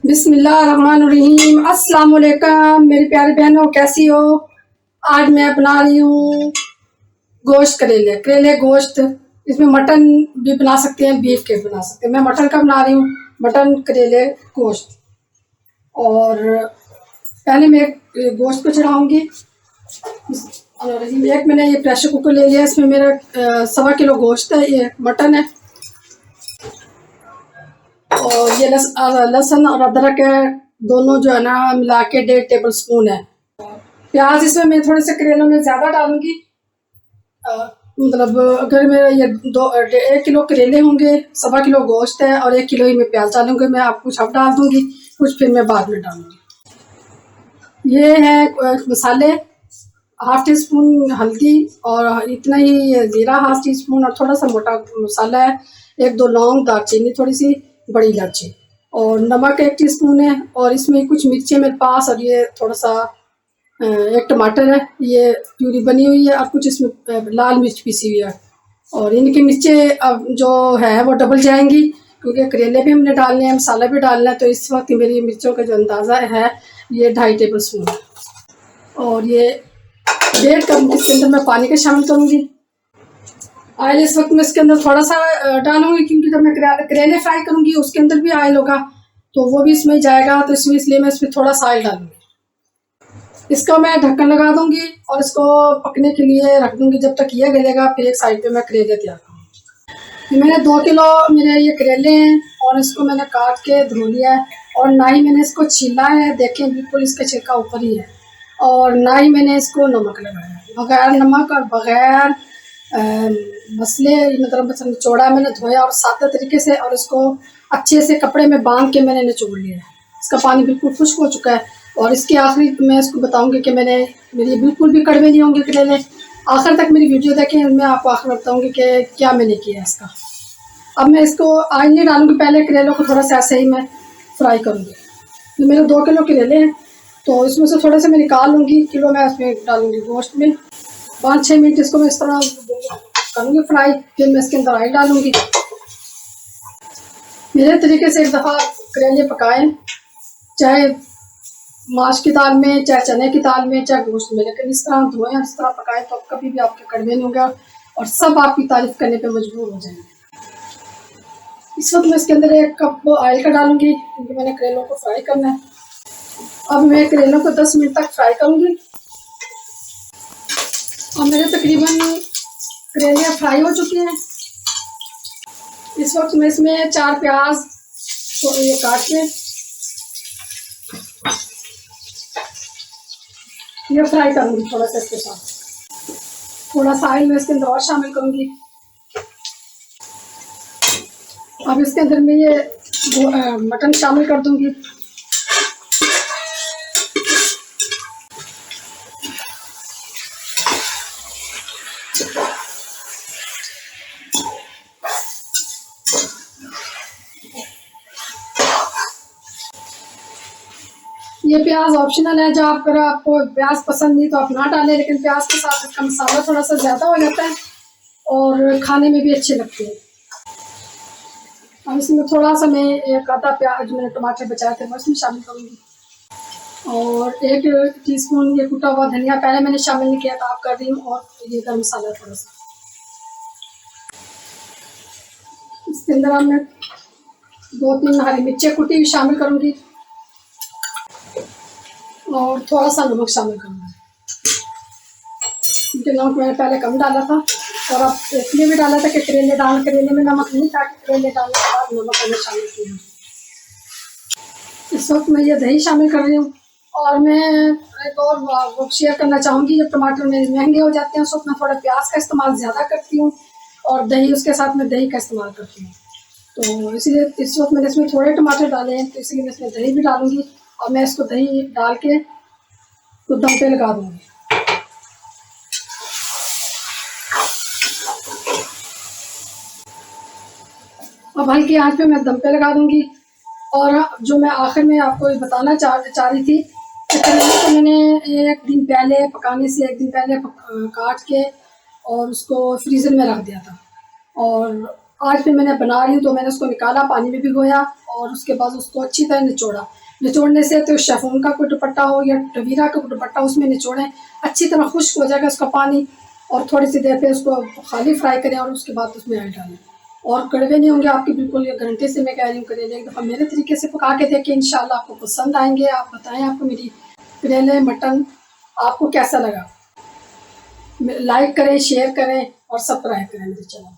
बिस्मिल्लाहिर्रहमानिर्रहीम। अस्सलाम वालेकुम मेरी प्यारी बहनों, कैसी हो। आज मैं बना रही हूँ गोश्त करेले। करेले गोश्त, इसमें मटन भी बना सकते हैं, बीफ के बना सकते हैं। मैं मटन का बना रही हूँ, मटन करेले गोश्त। और पहले मैं गोश्त को चढ़ाऊँगी। एक मैंने ये प्रेशर कुकर ले लिया, इसमें मेरा 1.25 किलो गोश्त है, ये मटन है। और ये लहसुन और अदरक है, दोनों जो है ना मिला के 1.5 टेबल स्पून है। प्याज इसमें मैं थोड़े से करेलों में ज़्यादा डालूंगी। मतलब अगर मेरा ये 1 किलो करेले होंगे, 1.25 किलो गोश्त है और 1 किलो ही मैं प्याज डालूंगी। मैं आप कुछ अब डाल दूंगी, कुछ फिर मैं बाद में डालूंगी। ये है मसाले, 1/2 टी स्पून हल्दी और इतना ही जीरा 1/2 टी स्पून और थोड़ा सा मोटा मसाला है, 1-2 लौंग, दालचीनी थोड़ी सी, बड़ी इलायची और नमक 1 टीस्पून है। और इसमें कुछ मिर्चें मेरे पास, और ये थोड़ा सा 1 टमाटर है, ये प्यूरी बनी हुई है। और कुछ इसमें लाल मिर्च पीसी हुई है। और इनकी मिर्चें अब जो है वो डबल जाएंगी, क्योंकि करेले भी हमने डालने हैं, मसाला भी डालना है। तो इस वक्त मेरी मिर्चों का जो अंदाज़ा है ये 2.5 टेबल स्पून है। और ये 1.5 कप इसके अंदर मैं पानी का शामिल करूँगी। ऑयल इस वक्त मैं इसके अंदर थोड़ा सा डालूंगी, क्योंकि जब मैं करेले फ्राई करूंगी उसके अंदर भी ऑयल होगा, तो वो भी इसमें जाएगा। तो इसलिए मैं इसमें थोड़ा सा ऑयल डालूंगी। इसका मैं ढक्कन लगा दूंगी और इसको पकने के लिए रख दूंगी जब तक ये गलेगा। फिर एक साइड पे मैं करेले तैयार करूँगी। मैंने 2 किलो मेरे ये करेले हैं और इसको मैंने काट के धो लिया है। और ना ही मैंने इसको छीला है, देखें बिल्कुल इसका छिलका ऊपर ही है। और ना ही मैंने इसको नमक लगाया है। बगैर नमक और बगैर मसले, मतलब निचोड़ा मैंने धोया और सादा तरीके से, और इसको अच्छे से कपड़े में बांध के मैंने निचोड़ लिया है। इसका पानी बिल्कुल खुश्क हो चुका है। और इसके आखिरी मैं इसको बताऊंगी कि मेरी बिल्कुल भी कड़वे नहीं होंगे करेले। आखिर तक मेरी वीडियो देखें, मैं आपको आखिर बताऊंगी कि क्या मैंने किया इसका। अब मैं इसको आज नहीं डालूंगी, पहले करेलों को थोड़ा सा ऐसे ही मैं फ्राई करूँगी। तो मेरे 2 किलो करेले हैं, तो इसमें से थोड़े से मैं निकाल लूँगी, किलो मैं इसमें डालूँगी गोश्त में। 5-6 मिनट इसको मैं इस तरह करूँगी फ्राई, फिर मैं इसके अंदर ऑयल डालूँगी। मेरे तरीके से एक दफ़ा करेले पकाएं, चाहे माश की दाल में, चाहे चने की दाल में, चाहे गोश्त में, लेकिन इस तरह धोएं और इस तरह पकाएं तो कभी भी आपके कड़वे नहीं होगा और सब आपकी तारीफ करने पे मजबूर हो जाएंगे। इस वक्त मैं इसके अंदर 1 कप ऑयल का डालूंगी, क्योंकि मैंने करेलों को फ्राई करना है। अब मैं करेलों को 10 मिनट तक फ्राई करूँगी। और मेरे तकरीबन करेले फ्राई हो चुके हैं। इस वक्त मैं इसमें 4 प्याज तो ये काट के ये फ्राई करूँगी थोड़ा सा इसके साथ। थोड़ा सा ऑयल मैं इसके अंदर और शामिल करूँगी। अब इसके अंदर मैं ये मटन शामिल कर दूँगी। ये प्याज ऑप्शनल है, जो अगर आपको प्याज पसंद नहीं तो आप ना डालें, लेकिन प्याज के साथ इसका मसाला थोड़ा सा ज़्यादा हो जाता है और खाने में भी अच्छे लगते हैं। अब इसमें थोड़ा सा मैं 1 आधा प्याज, मैंने टमाटर बचाए थे, मैं इसमें शामिल करूँगी। और 1 टीस्पून ये कुटा हुआ धनिया पहले मैंने शामिल नहीं किया था, आप कर रही हूँ। और ये गरम मसाला थोड़ा सा इसके अंदर मैं 2-3 हरी मिर्चें कुटी हुई शामिल करूँगी और थोड़ा सा नमक शामिल करूँगी, क्योंकि नमक मैंने पहले कम डाला था। और अब इसलिए भी डाला था कि करेले में नमक नहीं था, करेले डालने के बाद नमक मैंने शामिल किया। इस वक्त मैं ये दही शामिल कर रही हूँ। और मैं एक और वो शेयर करना चाहूँगी, जब टमाटर मेरे महंगे हो जाते हैं उस वक्त मैं थोड़ा प्याज का इस्तेमाल ज़्यादा करती हूँ और दही उसके साथ मैं दही का इस्तेमाल करती हूँ। तो इसीलिए इस वक्त मैंने इसमें थोड़े टमाटर डाले हैं, तो इसीलिए मैं इसमें दही भी डालूँगी। और मैं इसको दही डाल के तो दम पे लगा दूँगी। अब हल्की आंच पे मैं दम पे लगा दूँगी। और जो मैं आखिर में आपको बताना चाह रही थी तो करेले को मैंने एक दिन पहले, पकाने से एक दिन पहले काट के और उसको फ्रीज़र में रख दिया था। और आज फिर मैंने बना रही हूँ तो मैंने उसको निकाला, पानी में भिगोया और उसके बाद उसको अच्छी तरह निचोड़ा। निचोड़ने से तो शेफून का कोई दुपट्टा हो या टवीरा का कोई दुपट्टा, उसमें निचोड़ें, अच्छी तरह खुश्क हो जाएगा उसका पानी। और थोड़ी सी देर पे उसको खाली फ्राई करें और उसके बाद उसमें ऐड डालें और कड़वे नहीं होंगे आपके बिल्कुल। ये गारंटी से मैं कह रही हूँ, करेले एक दफ़ा मेरे तरीके से पका के देखें, इंशाल्लाह आपको पसंद आएंगे। आप बताएं आपको मेरी करेले मटन आपको कैसा लगा। लाइक करें, शेयर करें और सब्सक्राइब करें मेरे चैनल।